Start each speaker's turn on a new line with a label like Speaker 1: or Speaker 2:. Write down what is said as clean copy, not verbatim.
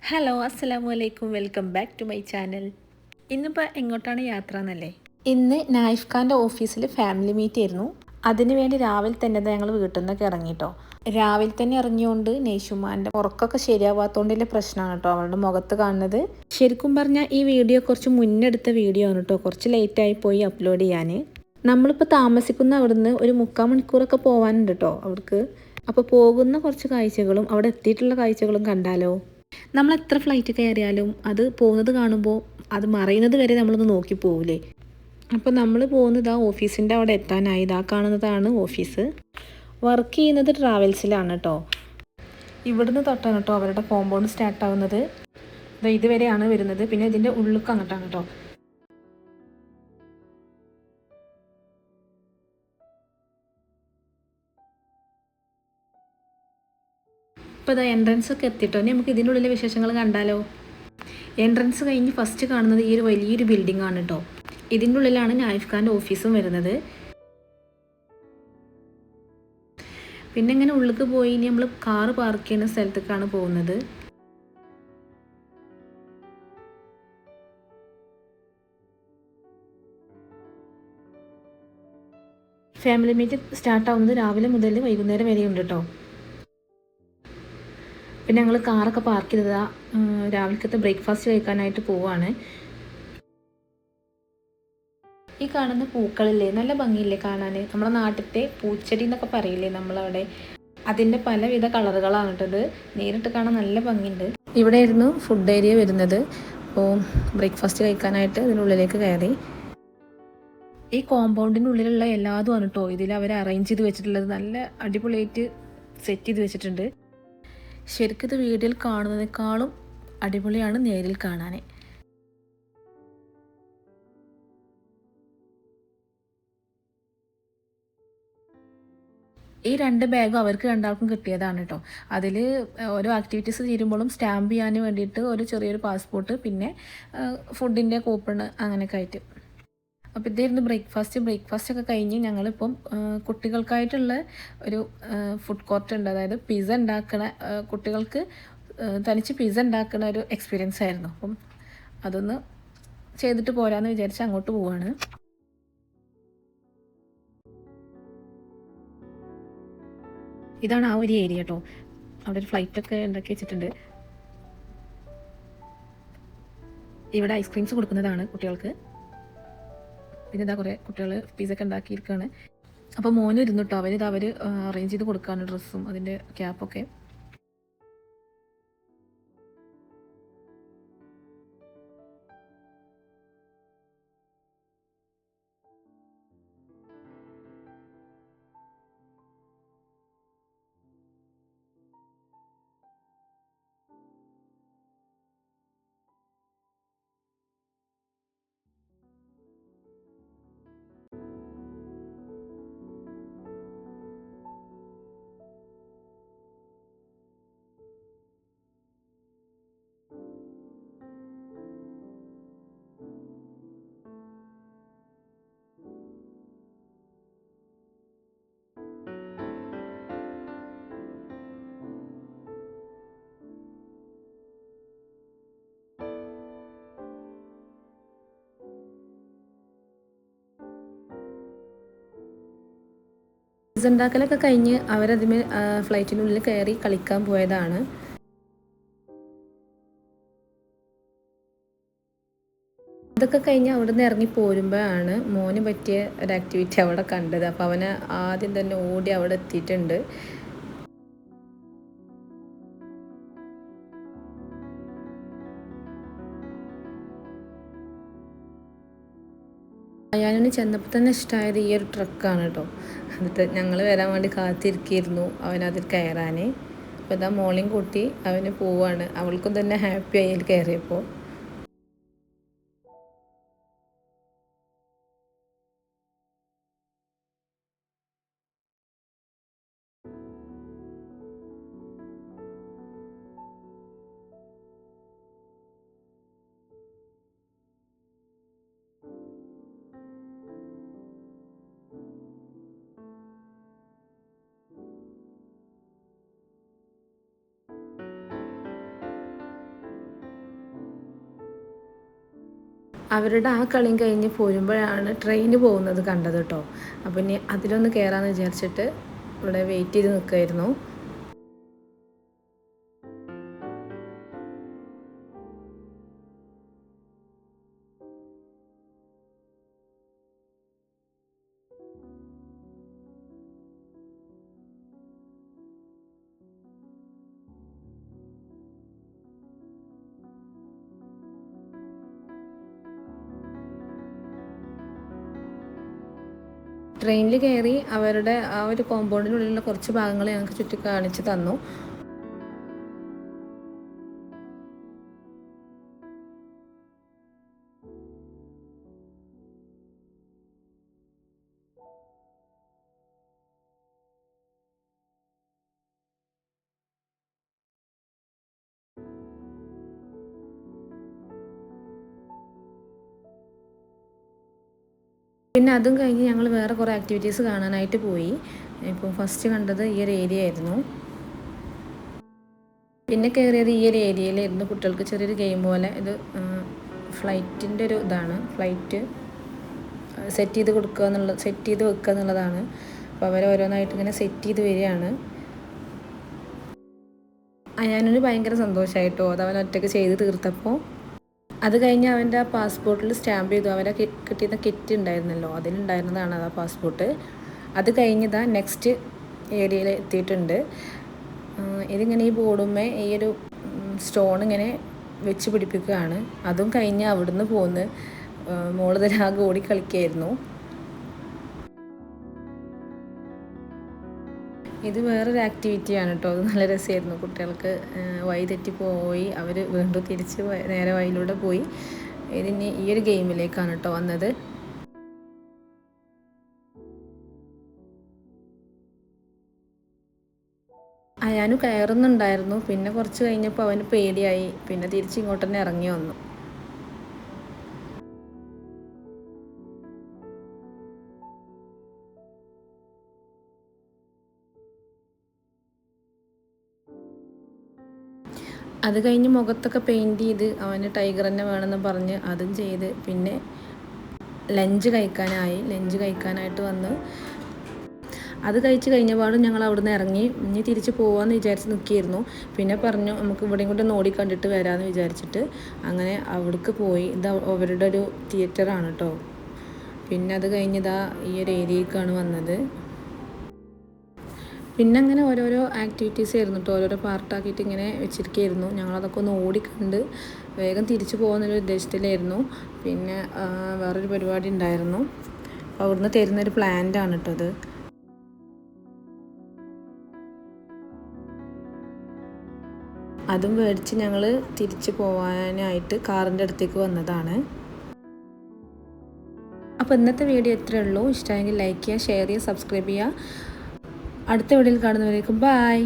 Speaker 1: Hello അസ്സലാമു അലൈക്കും welcome back to my channel. ഇന്നിപ്പോൾ എങ്ങോട്ടാണ് യാത്ര എന്നല്ലേ? ഇന്ന് നായിഫ് ഖാൻ്റെ ഓഫീസിൽ ഫാമിലി മീറ്റ് ആയിരുന്നു. അതിന് വേണ്ടി രാവിലെ തന്നെ ഞങ്ങൾ വീട്ടിൽ നിന്നൊക്കെ ഇറങ്ങിട്ടോ. രാവിലെ തന്നെ ഇറങ്ങിയോണ്ട് നെയ്ഷുമാൻ്റെ ഉറക്കമൊക്കെ ശരിയാവാത്തതുകൊണ്ടുള്ള പ്രശ്നമാണ് കേട്ടോ അവളുടെ മുഖത്ത് കാണുന്നത്. ശരിക്കും പറഞ്ഞാൽ ഈ വീഡിയോ കുറച്ച് മുന്നെടുത്ത വീഡിയോ ആണ് കേട്ടോ. കുറച്ച് ലേറ്റായി പോയി അപ്ലോഡ് ചെയ്യാൻ. നമ്മളിപ്പോൾ താമസിക്കുന്ന അവിടുന്ന് ഒരു 3/4 മണിക്കൂറൊക്കെ പോകാനുണ്ട് കേട്ടോ അവർക്ക്. അപ്പോൾ പോകുന്ന കുറച്ച് കാഴ്ചകളും അവിടെ എത്തിയിട്ടുള്ള കാഴ്ചകളും കണ്ടാലോ? നമ്മൾ എത്ര ഫ്ലൈറ്റ് കയറിയാലും അത് പോകുന്നത് കാണുമ്പോൾ അത് മറയുന്നത് വരെ നമ്മളൊന്ന് നോക്കി പോവില്ലേ? അപ്പോൾ നമ്മൾ പോകുന്നത് ആ ഓഫീസിൻ്റെ അവിടെ എത്താനായി. ഇതാ കാണുന്നതാണ് ഓഫീസ്. വർക്ക് ചെയ്യുന്നത് ട്രാവൽസിലാണ് കേട്ടോ. ഇവിടുന്ന് തൊട്ടാണ് കേട്ടോ അവരുടെ കോമ്പൗണ്ട് സ്റ്റാർട്ടാവുന്നത്. ഇതുവരെയാണ് വരുന്നത്. പിന്നെ ഇതിൻ്റെ ഉള്ളിലേക്ക് അങ്ങോട്ടാണ് കേട്ടോ. ഇപ്പോൾ ഇതാ എൻട്രൻസ് ഒക്കെ എത്തിയിട്ടോ. ഇനി നമുക്ക് ഇതിൻ്റെ ഉള്ളിലെ വിശേഷങ്ങൾ കണ്ടാലോ? എൻട്രൻസ് കഴിഞ്ഞ് ഫസ്റ്റ് കാണുന്നത് ഈ ഒരു വലിയൊരു ബിൽഡിംഗ് ആണ് കേട്ടോ. ഇതിൻ്റെ ഉള്ളിലാണ് നായിഫ് ഖാൻ്റെ ഓഫീസും വരുന്നത്. പിന്നെ ഇങ്ങനെ ഉള്ളിലേക്ക് പോയി ഇനി നമ്മൾ കാറ് പാർക്ക് ചെയ്യുന്ന സ്ഥലത്തേക്കാണ് പോകുന്നത്. ഫാമിലി മീറ്റ് സ്റ്റാർട്ടാവുന്നത് രാവിലെ മുതൽ വൈകുന്നേരം വരെ ഉണ്ട് കേട്ടോ. പിന്നെ ഞങ്ങൾ കാറൊക്കെ പാർക്ക് ചെയ്തതാ രാവിലത്തെ ബ്രേക്ക്ഫാസ്റ്റ് കഴിക്കാനായിട്ട് പോവാണ്. ഈ കാണുന്ന പൂക്കളില്ലേ, നല്ല ഭംഗിയില്ലേ കാണാൻ? നമ്മുടെ നാട്ടിലത്തെ പൂച്ചെടി എന്നൊക്കെ പറയില്ലേ നമ്മളവിടെ, അതിൻ്റെ പലവിധ കളറുകളാണ് കേട്ടത്. നേരിട്ട് കാണാൻ നല്ല ഭംഗിയുണ്ട്. ഇവിടെ ആയിരുന്നു ഫുഡ് ഏരിയ വരുന്നത്. അപ്പോൾ ബ്രേക്ക്ഫാസ്റ്റ് കഴിക്കാനായിട്ട് ഇതിനുള്ളിലേക്ക് കയറി. ഈ കോമ്പൗണ്ടിനുള്ളിലുള്ള എല്ലാതുമാണ് കേട്ടോ ഇതിൽ അവർ അറേഞ്ച് ചെയ്ത് വെച്ചിട്ടുള്ളത്. നല്ല അടിപൊളിയായിട്ട് സെറ്റ് ചെയ്ത് വെച്ചിട്ടുണ്ട്. ശരിക്കും ഇത് വീഡിയോയിൽ കാണുന്നതിനേക്കാളും അടിപൊളിയാണ് നേരിൽ കാണാൻ. ഈ 2 ബാഗും അവർക്ക് രണ്ടാൾക്കും കിട്ടിയതാണ് കേട്ടോ. അതിൽ ഓരോ ആക്ടിവിറ്റീസ് തീരുമ്പോഴും സ്റ്റാമ്പ് ചെയ്യാൻ വേണ്ടിയിട്ട് ഒരു ചെറിയൊരു പാസ്പോർട്ട്, പിന്നെ ഫുഡിൻ്റെ കൂപ്പണ് അങ്ങനെയൊക്കെ ആയിട്ട്. അപ്പോൾ ഇതായിരുന്നു ബ്രേക്ക്ഫാസ്റ്റ് ഒക്കെ കഴിഞ്ഞ് ഞങ്ങളിപ്പം കുട്ടികൾക്കായിട്ടുള്ള ഒരു ഫുഡ് കോർട്ട് ഉണ്ട്. അതായത് പിസ്സ ഉണ്ടാക്കണ കുട്ടികൾക്ക് തനിച്ച് പിസ്സ ഉണ്ടാക്കുന്ന ഒരു എക്സ്പീരിയൻസ് ആയിരുന്നു. അപ്പം അതൊന്ന് ചെയ്തിട്ട് പോരാന്ന് വിചാരിച്ച് അങ്ങോട്ട് പോവാണ്. ഇതാണ് ആ ഒരു ഏരിയ കേട്ടോ. അവിടെ ഒരു ഫ്ലൈറ്റൊക്കെ ഉണ്ടാക്കി വെച്ചിട്ടുണ്ട്. ഇവിടെ ഐസ്ക്രീംസ് കൊടുക്കുന്നതാണ് കുട്ടികൾക്ക്. പിന്നെ ഇതാ കുറേ കുട്ടികൾ പിസ്സൊക്കെ ഉണ്ടാക്കിയിരിക്കുകയാണ്. അപ്പോൾ മോനും ഇരുന്നു കേട്ടോ. അവർ അറേഞ്ച് ചെയ്ത് കൊടുക്കുകയാണ് ഡ്രസ്സും അതിൻ്റെ ക്യാപ്പൊക്കെ. പിസ്സ ഉണ്ടാക്കലൊക്കെ കഴിഞ്ഞ് അവരതിന് ഫ്ലൈറ്റിനുള്ളിൽ കയറി കളിക്കാൻ പോയതാണ്. അതൊക്കെ കഴിഞ്ഞ് അവിടുന്ന് ഇറങ്ങി പോരുമ്പോഴാണ് മോന് പറ്റിയ ഒരു ആക്ടിവിറ്റി അവിടെ കണ്ടത്. അപ്പോൾ അവന് ആദ്യം തന്നെ ഓടി അവിടെ എത്തിയിട്ടുണ്ട്. അയാളിന് ചെന്നപ്പോൾ തന്നെ ഇഷ്ടമായത് ഈ ഒരു ട്രക്കാണ് കേട്ടോ. എന്നിട്ട് ഞങ്ങൾ വരാൻ വേണ്ടി കാത്തിരിക്കുകയായിരുന്നു അവനതിൽ കയറാൻ. അപ്പോൾ ഇതാ മോളെയും കൂട്ടി അവന് പോവാണ്. അവൾക്കും തന്നെ ഹാപ്പി ആയി അതിൽ കയറിയപ്പോൾ. അവരുടെ ആ കളിയും കഴിഞ്ഞ് പോരുമ്പോഴാണ് ട്രെയിന് പോകുന്നത് കണ്ടത് കേട്ടോ. അപ്പം ഇനി അതിലൊന്ന് കയറാമെന്ന് വിചാരിച്ചിട്ട് ഇവിടെ വെയിറ്റ് ചെയ്ത് നിൽക്കുമായിരുന്നു. ട്രെയിനിൽ കയറി അവരുടെ ആ ഒരു കോമ്പൗണ്ടിനുള്ളിലുള്ള കുറച്ച് ഭാഗങ്ങൾ ഞങ്ങൾക്ക് ചുറ്റി കാണിച്ച് തന്നു. പിന്നെ അതും കഴിഞ്ഞ് ഞങ്ങൾ വേറെ കുറേ ആക്ടിവിറ്റീസ് കാണാനായിട്ട് പോയി. ഇപ്പോൾ ഫസ്റ്റ് കണ്ടത് ഈ ഒരു ഏരിയ ആയിരുന്നു. പിന്നെ കയറിയത് ഈ ഒരു ഏരിയയിലായിരുന്നു. കുട്ടികൾക്ക് ചെറിയൊരു ഗെയിം പോലെ, ഇത് ഫ്ലൈറ്റിൻ്റെ ഒരു ഇതാണ്. ഫ്ലൈറ്റ് സെറ്റ് ചെയ്ത് വെക്കുക എന്നുള്ളതാണ്. അപ്പോൾ അവർ ഓരോന്നായിട്ട് ഇങ്ങനെ സെറ്റ് ചെയ്ത് വരികയാണ്. ഞാനൊരു ഭയങ്കര സന്തോഷമായിട്ടോ അത് അവൻ ഒറ്റയ്ക്ക് ചെയ്ത് തീർത്തപ്പോൾ. അത് കഴിഞ്ഞ് അവൻ്റെ ആ പാസ്പോർട്ടിൽ സ്റ്റാമ്പ് ചെയ്തു. അവരെ കിട്ടിയിരുന്ന കിറ്റ് ഉണ്ടായിരുന്നല്ലോ, അതിലുണ്ടായിരുന്നതാണ് ആ പാസ്പോർട്ട്. അത് കഴിഞ്ഞതാ നെക്സ്റ്റ് ഏരിയയിൽ എത്തിയിട്ടുണ്ട്. ഇതിങ്ങനെ ഈ ബോർഡുമ്മേ ഈ ഒരു സ്റ്റോൺ ഇങ്ങനെ വെച്ച് പിടിപ്പിക്കുകയാണ്. അതും കഴിഞ്ഞ് അവിടുന്ന് പോന്ന് മോളിതരാകെ ഓടി കളിക്കുകയായിരുന്നു. ഇത് വേറൊരു ആക്ടിവിറ്റിയാണ് കേട്ടോ. അത് നല്ല രസമായിരുന്നു. കുട്ടികൾക്ക് വഴി തെറ്റിപ്പോയി അവർ വീണ്ടും തിരിച്ച് നേരെ വഴിയിലൂടെ പോയി. ഇതിന് ഈ ഒരു ഗെയിമിലേക്കാണ് കേട്ടോ വന്നത്. ഞാനും കയറുന്നുണ്ടായിരുന്നു. പിന്നെ കുറച്ച് കഴിഞ്ഞപ്പോൾ അവന് പേടിയായി. പിന്നെ തിരിച്ച് ഇങ്ങോട്ട് തന്നെ ഇറങ്ങി വന്നു. അത് കഴിഞ്ഞ് മുഖത്തൊക്കെ പെയിൻറ്റ് ചെയ്ത് അവന് ടൈഗർ തന്നെ വേണമെന്ന് പറഞ്ഞ് അതും ചെയ്ത് പിന്നെ ലഞ്ച് കഴിക്കാനായിട്ട് വന്ന് അത് കഴിച്ച് കഴിഞ്ഞപാടും ഞങ്ങൾ അവിടുന്ന് ഇറങ്ങി. ഇനി തിരിച്ച് പോകാമെന്ന് വിചാരിച്ച് നിൽക്കുകയായിരുന്നു. പിന്നെ പറഞ്ഞു നമുക്ക് ഇവിടെയും കൂടെ ഒന്ന് ഓടിക്കണ്ടിട്ട് വരാമെന്ന് വിചാരിച്ചിട്ട് അങ്ങനെ അവിടേക്ക് പോയി. ഇത് അവരുടെ ഒരു തിയേറ്ററാണ് കേട്ടോ. പിന്നെ അത് കഴിഞ്ഞിതാ ഈ ഒരു ഏരിയക്കാണ് വന്നത്. പിന്നെ അങ്ങനെ ഓരോരോ ആക്ടിവിറ്റീസ് ആയിരുന്നു കേട്ടോ, ഓരോരോ പാർട്ടാക്കിയിട്ട് ഇങ്ങനെ വെച്ചിരിക്കുകയായിരുന്നു. ഞങ്ങളതൊക്കെ ഒന്ന് ഓടിക്കണ്ട് വേഗം തിരിച്ചു പോകുന്നൊരു ഉദ്ദേശത്തിലായിരുന്നു. പിന്നെ വേറൊരു പരിപാടി ഉണ്ടായിരുന്നു. അപ്പോൾ അവിടുന്ന് തരുന്നൊരു പ്ലാന്റാണ് കേട്ടോ അത്. അതും മേടിച്ച് ഞങ്ങൾ തിരിച്ചു പോകാനായിട്ട് കാറിൻ്റെ അടുത്തേക്ക് വന്നതാണ്. അപ്പോൾ ഇന്നത്തെ വീഡിയോ ഇത്രയേ ഉള്ളൂ. ഇഷ്ടമായെങ്കിൽ ലൈക്ക് ചെയ്യുക, ഷെയർ ചെയ്യുക, സബ്സ്ക്രൈബ് ചെയ്യുക. അടുത്ത വീഡിയോയിൽ കാണുന്നവരേക്കും ബൈ.